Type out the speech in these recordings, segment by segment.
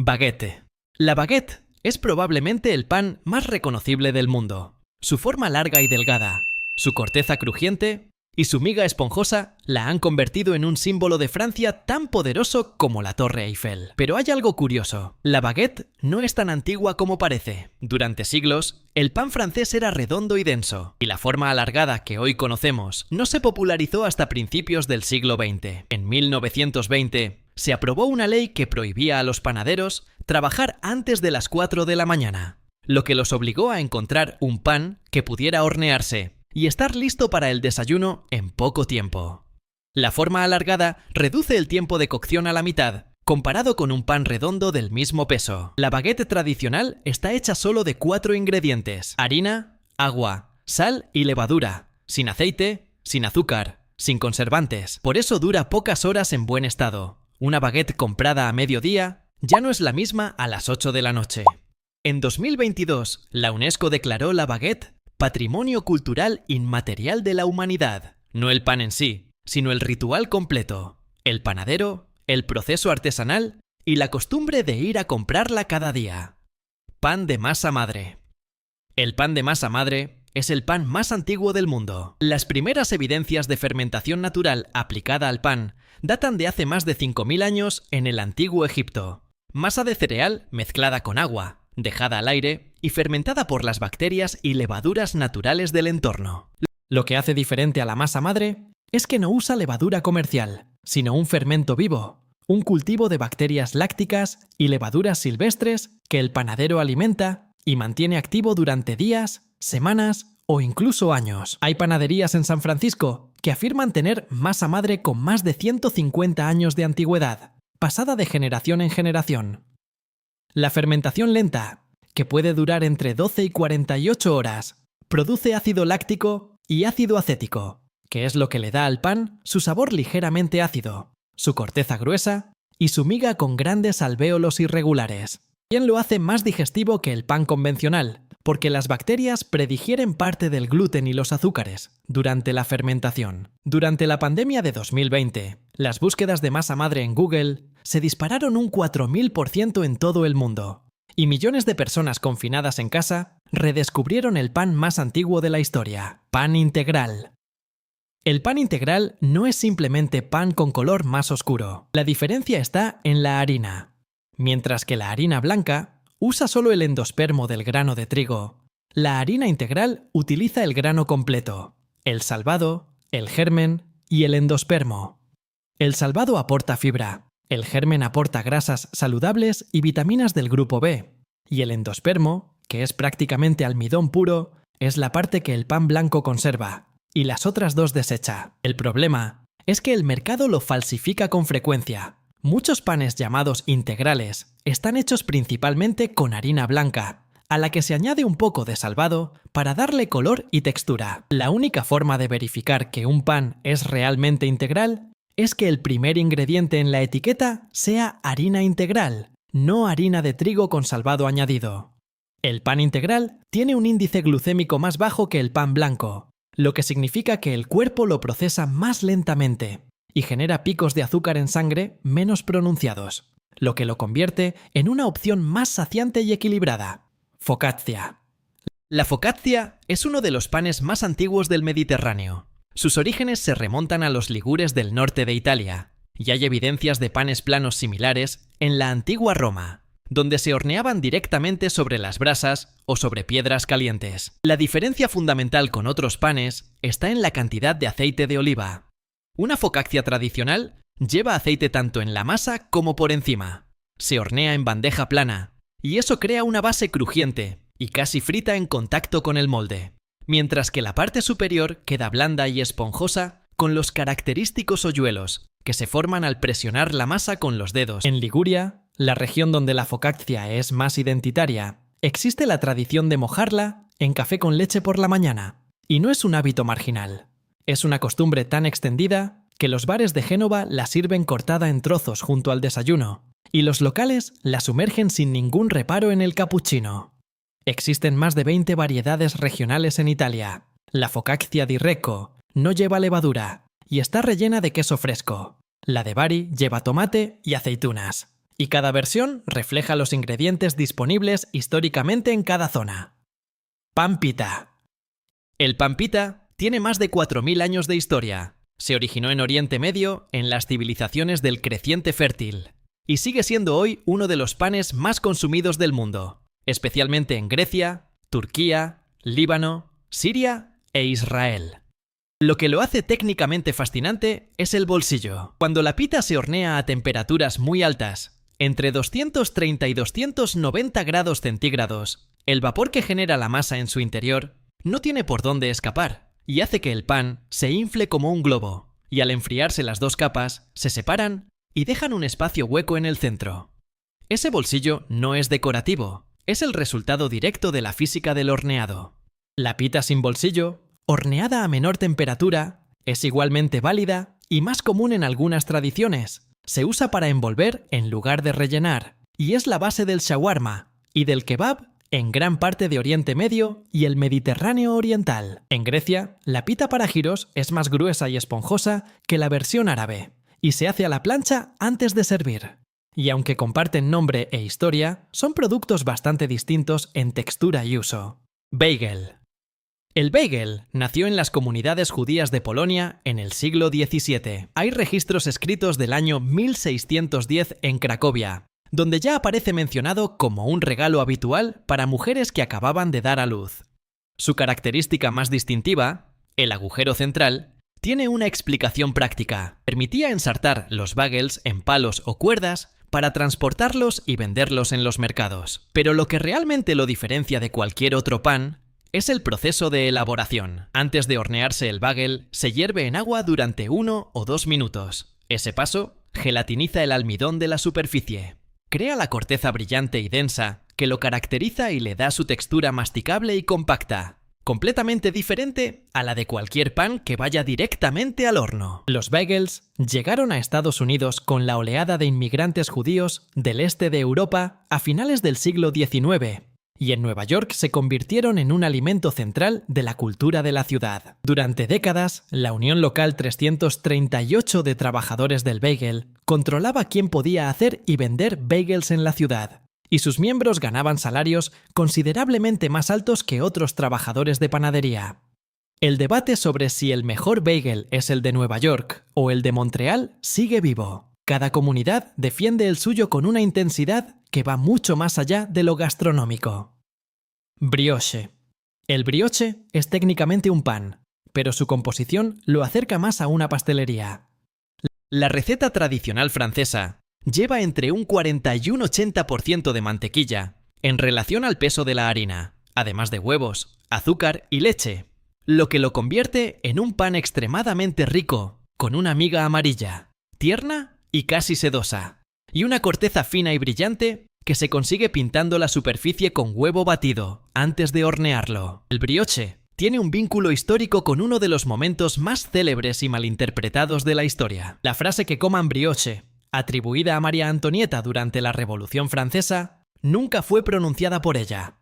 Baguette. La baguette es probablemente el pan más reconocible del mundo. Su forma larga y delgada, su corteza crujiente y su miga esponjosa la han convertido en un símbolo de Francia tan poderoso como la Torre Eiffel. Pero hay algo curioso. La baguette no es tan antigua como parece. Durante siglos, el pan francés era redondo y denso, y la forma alargada que hoy conocemos no se popularizó hasta principios del siglo XX. En 1920, se aprobó una ley que prohibía a los panaderos trabajar antes de las 4 de la mañana, lo que los obligó a encontrar un pan que pudiera hornearse y estar listo para el desayuno en poco tiempo. La forma alargada reduce el tiempo de cocción a la mitad, comparado con un pan redondo del mismo peso. La baguette tradicional está hecha solo de 4 ingredientes: harina, agua, sal y levadura, sin aceite, sin azúcar, sin conservantes. Por eso dura pocas horas en buen estado. Una baguette comprada a mediodía ya no es la misma a las 8 de la noche. En 2022, la UNESCO declaró la baguette Patrimonio Cultural Inmaterial de la Humanidad. No el pan en sí, sino el ritual completo, el panadero, el proceso artesanal y la costumbre de ir a comprarla cada día. Pan de masa madre. El pan de masa madre es el pan más antiguo del mundo. Las primeras evidencias de fermentación natural aplicada al pan datan de hace más de 5.000 años en el Antiguo Egipto. Masa de cereal mezclada con agua, dejada al aire y fermentada por las bacterias y levaduras naturales del entorno. Lo que hace diferente a la masa madre es que no usa levadura comercial, sino un fermento vivo, un cultivo de bacterias lácticas y levaduras silvestres que el panadero alimenta y mantiene activo durante días, semanas o incluso años. Hay panaderías en San Francisco que afirman tener masa madre con más de 150 años de antigüedad, pasada de generación en generación. La fermentación lenta, que puede durar entre 12 y 48 horas, produce ácido láctico y ácido acético, que es lo que le da al pan su sabor ligeramente ácido, su corteza gruesa y su miga con grandes alvéolos irregulares. También lo hace más digestivo que el pan convencional, porque las bacterias predigieren parte del gluten y los azúcares durante la fermentación. Durante la pandemia de 2020, las búsquedas de masa madre en Google se dispararon un 4000% en todo el mundo, y millones de personas confinadas en casa redescubrieron el pan más antiguo de la historia: pan integral. El pan integral no es simplemente pan con color más oscuro. La diferencia está en la harina. Mientras que la harina blanca usa solo el endospermo del grano de trigo, la harina integral utiliza el grano completo, el salvado, el germen y el endospermo. El salvado aporta fibra, el germen aporta grasas saludables y vitaminas del grupo B, y el endospermo, que es prácticamente almidón puro, es la parte que el pan blanco conserva, y las otras dos desecha. El problema es que el mercado lo falsifica con frecuencia. Muchos panes llamados integrales están hechos principalmente con harina blanca, a la que se añade un poco de salvado para darle color y textura. La única forma de verificar que un pan es realmente integral es que el primer ingrediente en la etiqueta sea harina integral, no harina de trigo con salvado añadido. El pan integral tiene un índice glucémico más bajo que el pan blanco, lo que significa que el cuerpo lo procesa más lentamente y genera picos de azúcar en sangre menos pronunciados, lo que lo convierte en una opción más saciante y equilibrada. Focaccia. La focaccia es uno de los panes más antiguos del Mediterráneo. Sus orígenes se remontan a los ligures del norte de Italia, y hay evidencias de panes planos similares en la antigua Roma, donde se horneaban directamente sobre las brasas o sobre piedras calientes. La diferencia fundamental con otros panes está en la cantidad de aceite de oliva. Una focaccia tradicional lleva aceite tanto en la masa como por encima. Se hornea en bandeja plana, y eso crea una base crujiente y casi frita en contacto con el molde, mientras que la parte superior queda blanda y esponjosa con los característicos hoyuelos que se forman al presionar la masa con los dedos. En Liguria, la región donde la focaccia es más identitaria, existe la tradición de mojarla en café con leche por la mañana, y no es un hábito marginal. Es una costumbre tan extendida que los bares de Génova la sirven cortada en trozos junto al desayuno, y los locales la sumergen sin ningún reparo en el cappuccino. Existen más de 20 variedades regionales en Italia. La focaccia di Recco no lleva levadura y está rellena de queso fresco. La de Bari lleva tomate y aceitunas. y cada versión refleja los ingredientes disponibles históricamente en cada zona. Pan pita. El pan pita tiene más de 4.000 años de historia. Se originó en Oriente Medio, en las civilizaciones del Creciente Fértil, y sigue siendo hoy uno de los panes más consumidos del mundo, especialmente en Grecia, Turquía, Líbano, Siria e Israel. Lo que lo hace técnicamente fascinante es el bolsillo. Cuando la pita se hornea a temperaturas muy altas, entre 230 y 290 grados centígrados, el vapor que genera la masa en su interior no tiene por dónde escapar y hace que el pan se infle como un globo, y al enfriarse las dos capas, se separan y dejan un espacio hueco en el centro. Ese bolsillo no es decorativo, es el resultado directo de la física del horneado. La pita sin bolsillo, horneada a menor temperatura, es igualmente válida y más común en algunas tradiciones. Se usa para envolver en lugar de rellenar, y es la base del shawarma y del kebab en gran parte de Oriente Medio y el Mediterráneo oriental. En Grecia, la pita para gyros es más gruesa y esponjosa que la versión árabe, y se hace a la plancha antes de servir. Y aunque comparten nombre e historia, son productos bastante distintos en textura y uso. Bagel. El bagel nació en las comunidades judías de Polonia en el siglo XVII. Hay registros escritos del año 1610 en Cracovia, donde ya aparece mencionado como un regalo habitual para mujeres que acababan de dar a luz. Su característica más distintiva, el agujero central, tiene una explicación práctica. Permitía ensartar los bagels en palos o cuerdas para transportarlos y venderlos en los mercados. Pero lo que realmente lo diferencia de cualquier otro pan es el proceso de elaboración. Antes de hornearse el bagel, se hierve en agua durante 1 o 2 minutos. Ese paso gelatiniza el almidón de la superficie. Crea la corteza brillante y densa que lo caracteriza y le da su textura masticable y compacta, completamente diferente a la de cualquier pan que vaya directamente al horno. Los bagels llegaron a Estados Unidos con la oleada de inmigrantes judíos del este de Europa a finales del siglo XIX, y en Nueva York se convirtieron en un alimento central de la cultura de la ciudad. Durante décadas, la Unión Local 338 de Trabajadores del Bagel controlaba quién podía hacer y vender bagels en la ciudad, y sus miembros ganaban salarios considerablemente más altos que otros trabajadores de panadería. El debate sobre si el mejor bagel es el de Nueva York o el de Montreal sigue vivo. Cada comunidad defiende el suyo con una intensidad que va mucho más allá de lo gastronómico. Brioche. El brioche es técnicamente un pan, pero su composición lo acerca más a una pastelería. La receta tradicional francesa lleva entre un 40 y un 80% de mantequilla en relación al peso de la harina, además de huevos, azúcar y leche, lo que lo convierte en un pan extremadamente rico, con una miga amarilla, tierna y casi sedosa, y una corteza fina y brillante que se consigue pintando la superficie con huevo batido antes de hornearlo. El brioche tiene un vínculo histórico con uno de los momentos más célebres y malinterpretados de la historia. La frase que coman brioche, atribuida a María Antonieta durante la Revolución Francesa, nunca fue pronunciada por ella.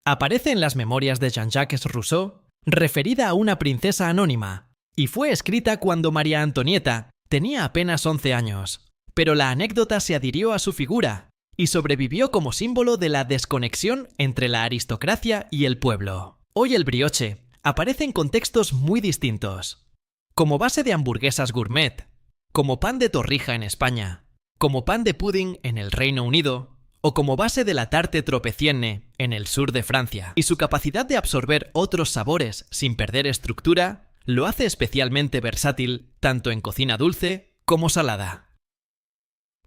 Aparece en las memorias de Jean-Jacques Rousseau, referida a una princesa anónima, y fue escrita cuando María Antonieta tenía apenas 11 años, pero la anécdota se adhirió a su figura y sobrevivió como símbolo de la desconexión entre la aristocracia y el pueblo. Hoy el brioche aparece en contextos muy distintos, como base de hamburguesas gourmet, como pan de torrija en España, como pan de pudding en el Reino Unido o como base de la tarte tropecienne en el sur de Francia. Y su capacidad de absorber otros sabores sin perder estructura lo hace especialmente versátil tanto en cocina dulce como salada.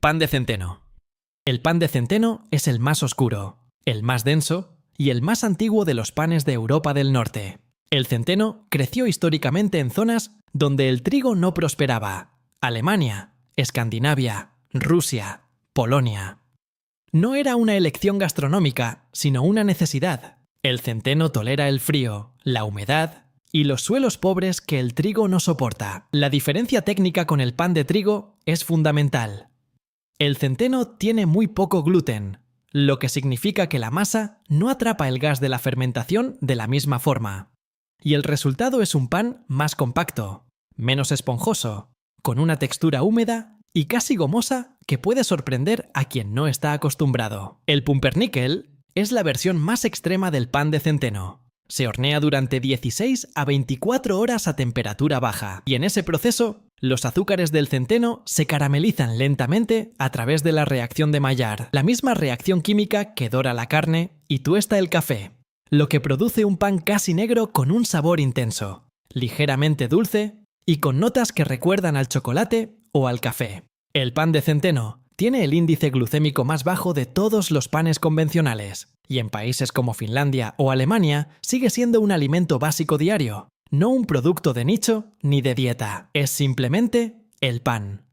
Pan de centeno. El pan de centeno es el más oscuro, el más denso y el más antiguo de los panes de Europa del Norte. El centeno creció históricamente en zonas donde el trigo no prosperaba: Alemania, Escandinavia, Rusia, Polonia. No era una elección gastronómica, sino una necesidad. El centeno tolera el frío, la humedad y los suelos pobres que el trigo no soporta. La diferencia técnica con el pan de trigo es fundamental. El centeno tiene muy poco gluten, lo que significa que la masa no atrapa el gas de la fermentación de la misma forma. Y el resultado es un pan más compacto, menos esponjoso, con una textura húmeda y casi gomosa que puede sorprender a quien no está acostumbrado. El pumpernickel es la versión más extrema del pan de centeno. Se hornea durante 16 a 24 horas a temperatura baja, y en ese proceso, los azúcares del centeno se caramelizan lentamente a través de la reacción de Maillard, la misma reacción química que dora la carne y tuesta el café, lo que produce un pan casi negro con un sabor intenso, ligeramente dulce y con notas que recuerdan al chocolate o al café. El pan de centeno tiene el índice glucémico más bajo de todos los panes convencionales, y en países como Finlandia o Alemania sigue siendo un alimento básico diario, no un producto de nicho ni de dieta. Es simplemente el pan.